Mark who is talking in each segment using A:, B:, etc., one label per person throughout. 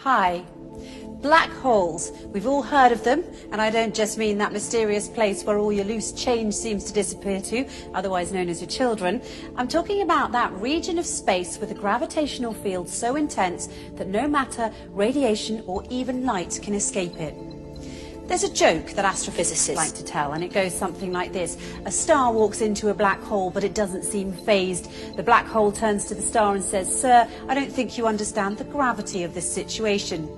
A: Hi. Black holes. We've all heard of them, and I don't just mean that mysterious place where all your loose change seems to disappear to, otherwise known as your children. I'm talking about that region of space with a gravitational field so intense that no matter, radiation or even light can escape it. There's a joke that astrophysicists like to tell, and it goes something like this. A star walks into a black hole, but it doesn't seem phased. The black hole turns to the star and says, "Sir, I don't think you understand the gravity of this situation."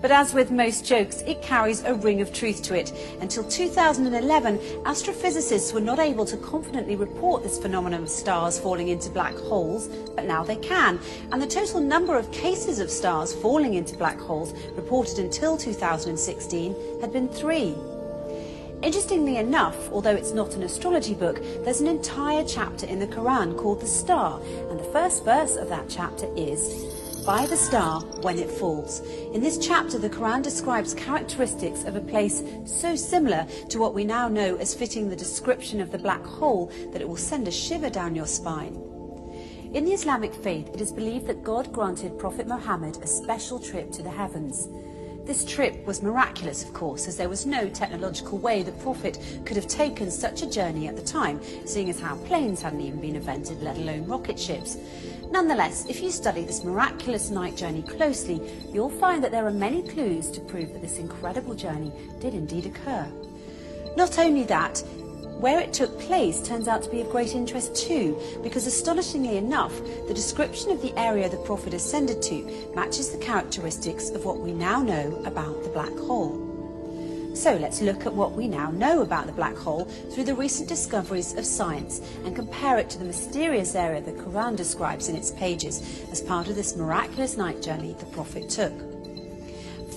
A: But as with most jokes, it carries a ring of truth to it. Until 2011, astrophysicists were not able to confidently report this phenomenon of stars falling into black holes, but now they can. And the total number of cases of stars falling into black holes reported until 2016 had been 3. Interestingly enough, although it's not an astrology book, there's an entire chapter in the Quran called The Star, and the first verse of that chapter is, "By the star when it falls." In this chapter, the Quran describes characteristics of a place so similar to what we now know as fitting the description of the black hole that it will send a shiver down your spine. In the Islamic faith, it is believed that God granted Prophet Muhammad a special trip to the heavens. This trip was miraculous, of course, as there was no technological way the Prophet could have taken such a journey at the time, seeing as how planes hadn't even been invented, let alone rocket ships. Nonetheless, if you study this miraculous night journey closely, you'll find that there are many clues to prove that this incredible journey did indeed occur. Not only that, where it took place turns out to be of great interest too, because astonishingly enough, the description of the area the Prophet ascended to matches the characteristics of what we now know about the black hole. So let's look at what we now know about the black hole through the recent discoveries of science and compare it to the mysterious area the Quran describes in its pages as part of this miraculous night journey the Prophet took.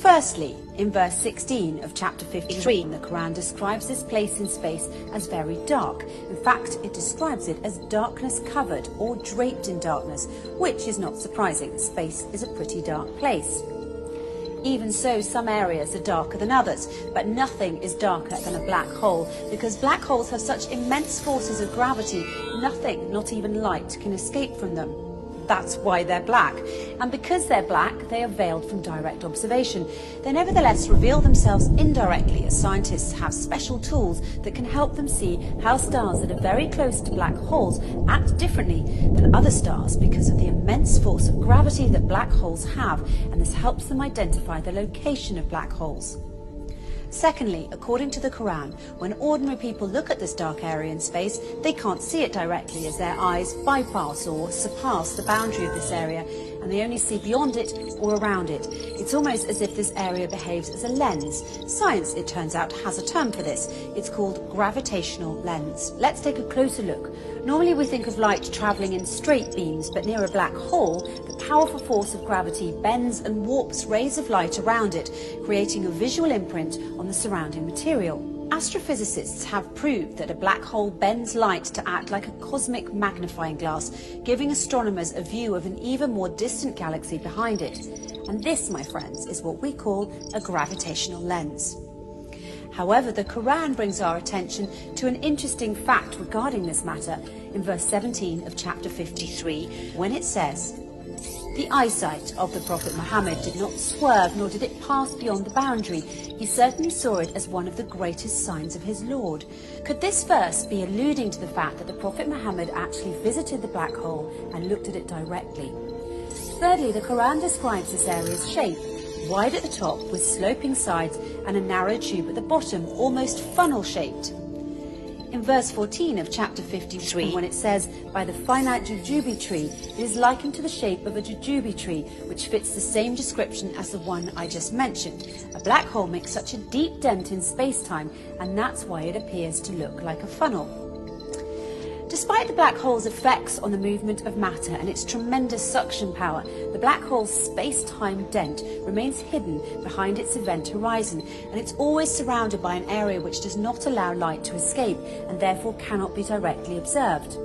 A: Firstly, in verse 16 of chapter 53, the Quran describes this place in space as very dark. In fact, it describes it as darkness covered or draped in darkness, which is not surprising. Space is a pretty dark place. Even so, some areas are darker than others, but nothing is darker than a black hole, because black holes have such immense forces of gravity, nothing, not even light, can escape from them. That's why they're black. And because they're black, they are veiled from direct observation. They nevertheless reveal themselves indirectly, as scientists have special tools that can help them see how stars that are very close to black holes act differently than other stars because of the immense force of gravity that black holes have, and this helps them identify the location of black holes. Secondly, according to the Quran, when ordinary people look at this dark area in space, they can't see it directly as their eyes bypass or surpass the boundary of this area, and they only see beyond it or around it. It's almost as if this area behaves as a lens. Science, it turns out, has a term for this. It's called gravitational lens. Let's take a closer look. Normally we think of light travelling in straight beams, but near a black hole, the powerful force of gravity bends and warps rays of light around it, creating a visual imprint on the surrounding material. Astrophysicists have proved that a black hole bends light to act like a cosmic magnifying glass, giving astronomers a view of an even more distant galaxy behind it. And this, my friends, is what we call a gravitational lens. However, the Quran brings our attention to an interesting fact regarding this matter in verse 17 of chapter 53, when it says, "The eyesight of the Prophet Muhammad did not swerve, nor did it pass beyond the boundary. He certainly saw it as one of the greatest signs of his Lord." Could this verse be alluding to the fact that the Prophet Muhammad actually visited the black hole and looked at it directly? Thirdly, the Quran describes this area's shape, wide at the top with sloping sides and a narrow tube at the bottom, almost funnel-shaped. In verse 14 of chapter 53, when it says, "By the finite jujube tree," it is likened to the shape of a jujube tree, which fits the same description as the one I just mentioned. A black hole makes such a deep dent in space-time, and that's why it appears to look like a funnel. Despite the black hole's effects on the movement of matter and its tremendous suction power, the black hole's space-time dent remains hidden behind its event horizon, and it's always surrounded by an area which does not allow light to escape and therefore cannot be directly observed.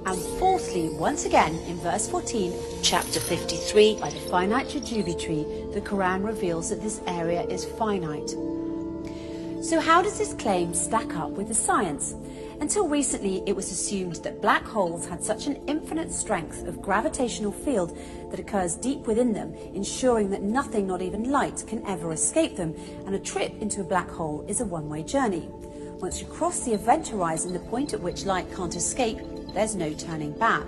A: And fourthly, once again, in verse 14, chapter 53, "By the finite jujube tree," the Quran reveals that this area is finite. So how does this claim stack up with the science? Until recently, it was assumed that black holes had such an infinite strength of gravitational field that occurs deep within them, ensuring that nothing, not even light, can ever escape them, and a trip into a black hole is a one-way journey. Once you cross the event horizon, the point at which light can't escape, there's no turning back.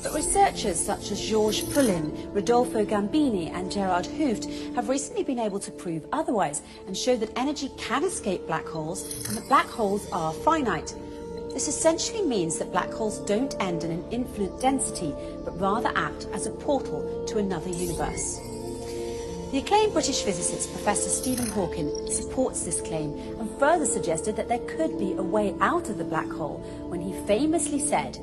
A: But researchers such as Georges Poulin, Rodolfo Gambini and Gerard Hooft have recently been able to prove otherwise and show that energy can escape black holes and that black holes are finite. This essentially means that black holes don't end in an infinite density, but rather act as a portal to another universe. The acclaimed British physicist Professor Stephen Hawking supports this claim and further suggested that there could be a way out of the black hole when he famously said,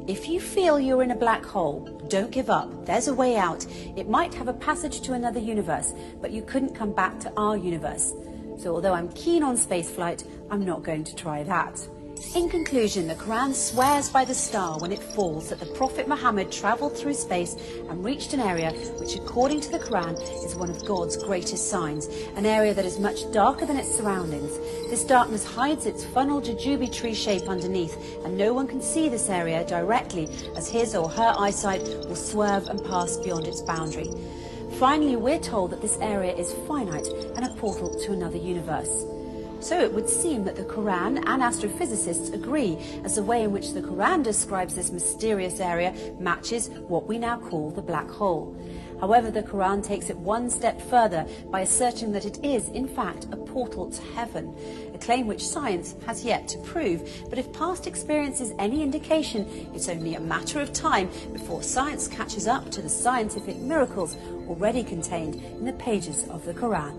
A: "If you feel you're in a black hole, don't give up. There's a way out. It might have a passage to another universe, but you couldn't come back to our universe. So although I'm keen on spaceflight, I'm not going to try that." In conclusion, the Quran swears by the star when it falls that the Prophet Muhammad travelled through space and reached an area which, according to the Quran, is one of God's greatest signs, an area that is much darker than its surroundings. This darkness hides its funnel jujube tree shape underneath, and no one can see this area directly as his or her eyesight will swerve and pass beyond its boundary. Finally, we're told that this area is finite and a portal to another universe. So it would seem that the Quran and astrophysicists agree, as the way in which the Quran describes this mysterious area matches what we now call the black hole. However, the Quran takes it one step further by asserting that it is, in fact, a portal to heaven, a claim which science has yet to prove. But if past experience is any indication, it's only a matter of time before science catches up to the scientific miracles already contained in the pages of the Quran.